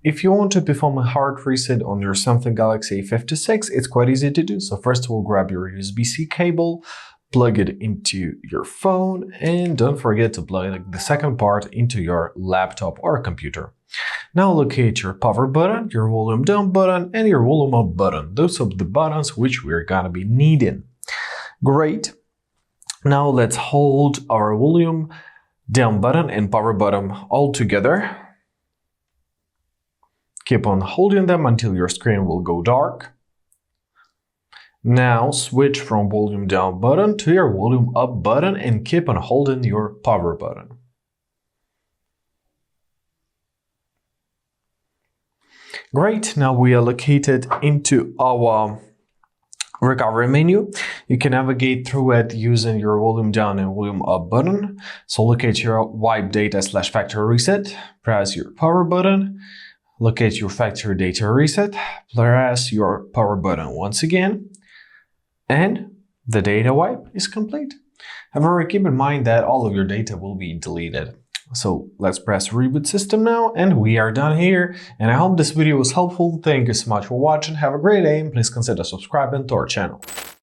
If you want to perform a hard reset on your Samsung Galaxy A56, it's quite easy to do. So first we'll grab your USB-C cable, plug it into your phone, and don't forget to plug the second part into your laptop or computer. Now locate your power button, your volume down button, and your volume up button. Those are the buttons which we're gonna be needing. Great. Now let's hold our volume down button and power button all together. Keep on holding them until your screen will go dark. Now switch from volume down button to your volume up button and keep on holding your power button. Great, now we are located into our recovery menu. You can navigate through it using your volume down and volume up button. So locate your wipe data / factory reset, press your power button. Locate your factory data reset, press your power button once again, and the data wipe is complete. However, keep in mind that all of your data will be deleted. So let's press reboot system now, and we are done here. And I hope this video was helpful. Thank you so much for watching. Have a great day, and please consider subscribing to our channel.